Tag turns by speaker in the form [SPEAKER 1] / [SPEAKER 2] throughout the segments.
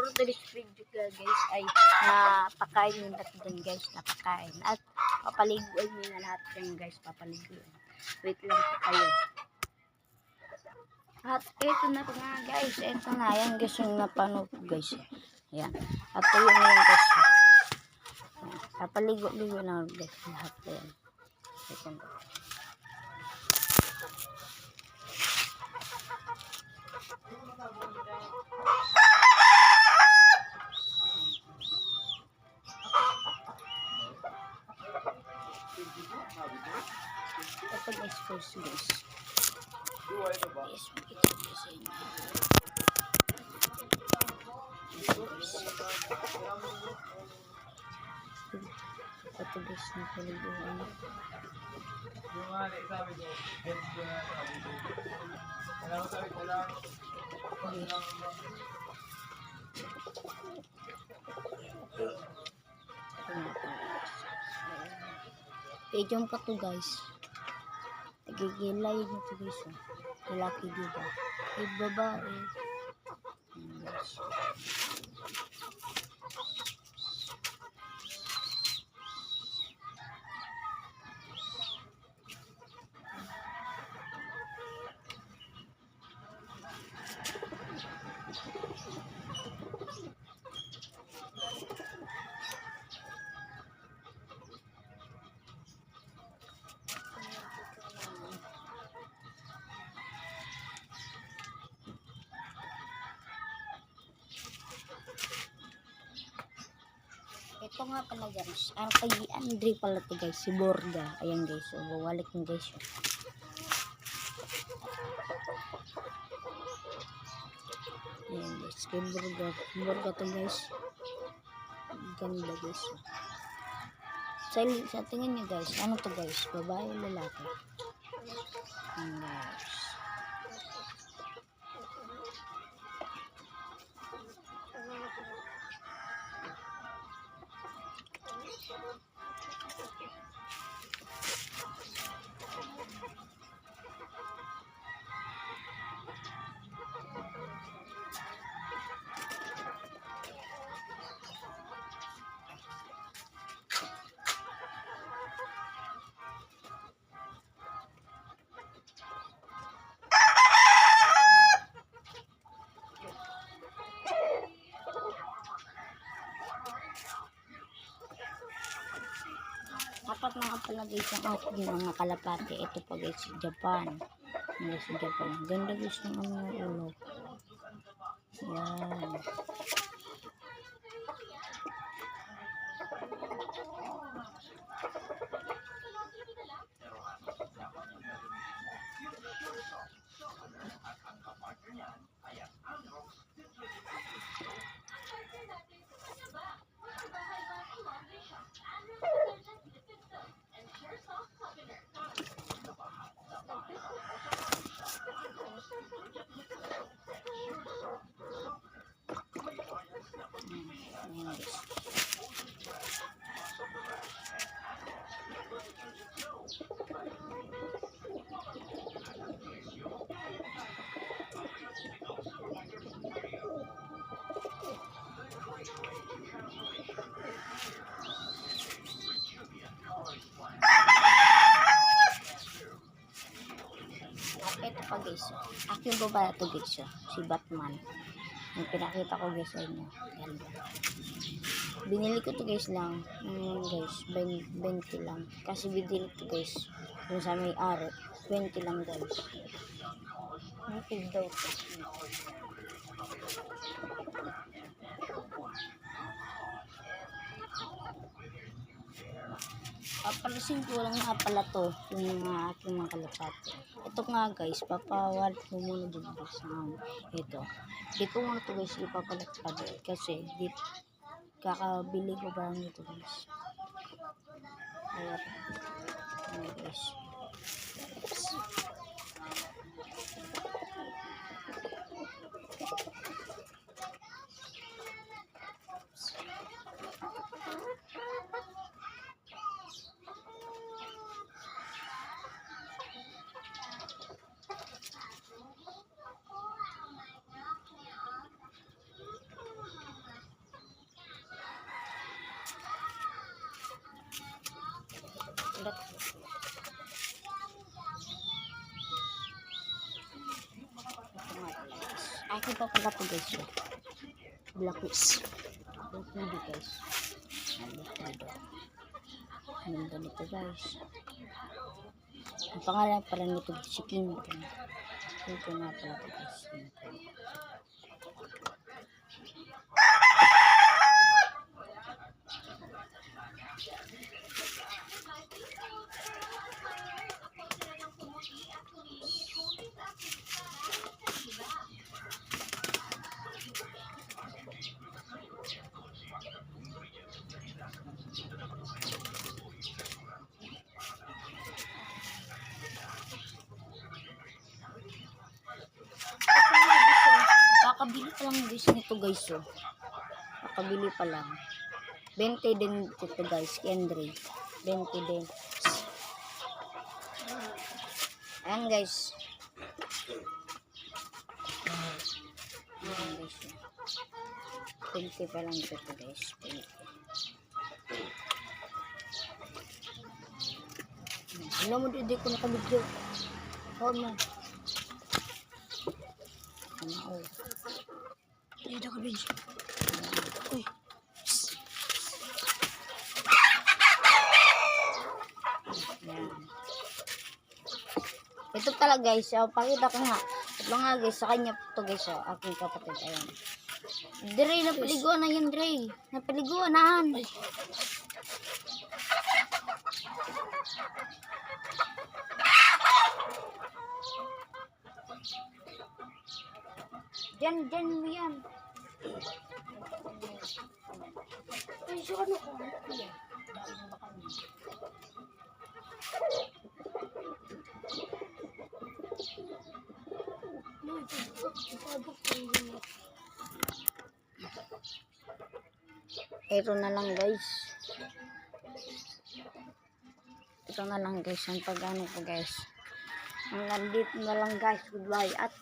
[SPEAKER 1] for today's video guys ay napakain yung tatlo guys, napakain. At papaliguan nyo na lahat yan guys, papaliguan. Wait lang po kayo. At ito na po nga guys, ito na yan guys yung napanood guys. Ayan. At ito yun yan guys. Papaligo-ligo na guys lahat yan. Ito na. Ito guys, first guys. Yes, makita ko sa inyo. Ito guys, napaliguan. Pejong pa to guys. Nagigilay nyo to guys. Lalaki diba? Babae. Guys. Ito nga pala guys, ang kay Andre pala to guys, si Borga. Ayan guys, so wawalik nyo guys. Ayan guys, kay Borga. Borga to guys. Ganda guys. Sa tingin nyo guys, ano to guys, babae o lalaki? Ayan guys. Apat na nga pala guys ang aking mga kalapate. Ito pa guys si Japan. Guys si Japan. Ganda guys ng ano ulo. Yan. Ito pa guys, aking babae ito guys, si Batman. Yung pinakita ko guys sa inyo. Ganda. Binili ko to guys lang, guys, 20 lang. Kasi binili to guys, yung sa may ari, 20 lang guys. Native daw to. Papalasin ko lang nga pala to, yung mga aking mga kalapate. Ito nga guys, papawal ko muna dun guys. Ito. Di ko muna to guys ipapalapad kasi kakabili ko ba lang ito guys. Ayan guys. Akin pa pala to guys. Black widow. Black widow guys. Black widow. Anong ganito guys. Ang pangalan pala nito si King. Ito nga pala to guys. Kakabili pa lang guys nito guys oh. Kakabili pa lang. 20 din ito guys, Kendrick. 20 din. Ayan guys. Ayan guys. 20 pa lang ito guys. 20. Alam mo, hindi ko nakabidyo. Oh no. Oh. Hindi ako video. Uy. Yan. Ito pala guys, pakita ko nga. Ito nga guys, sa kanya ito guys, aking kapatid. Ayan. Dre, napaliguan na yan, Dre. Napaliguan na. Diyan mo yan. Ay, so ano ko? Ito na lang guys. Ito na lang guys. Ang pag-ano ko guys. Hanggang dito na lang guys. Goodbye. At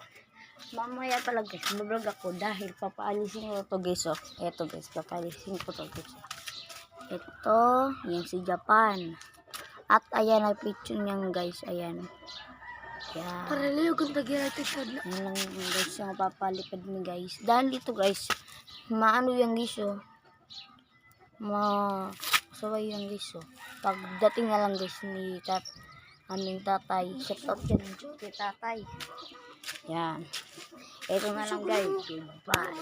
[SPEAKER 1] mamaya pala guys, mablog ako dahil papaalisin ko to guys oh. Eto guys, papaalisin ko to guys. Ito, yan si Japan. At ayan ang picture niyan guys, ayan. Yan.
[SPEAKER 2] Para layo kung tag-irate ka na.
[SPEAKER 1] Yan lang guys yung papalipad ni guys. Dahil dito guys, maano yung guys oh. Masaway yung guys oh. Pagdating na lang guys ni aming tatay. Shout out yan kay tatay. Yan. Ito na lang guys. Goodbye.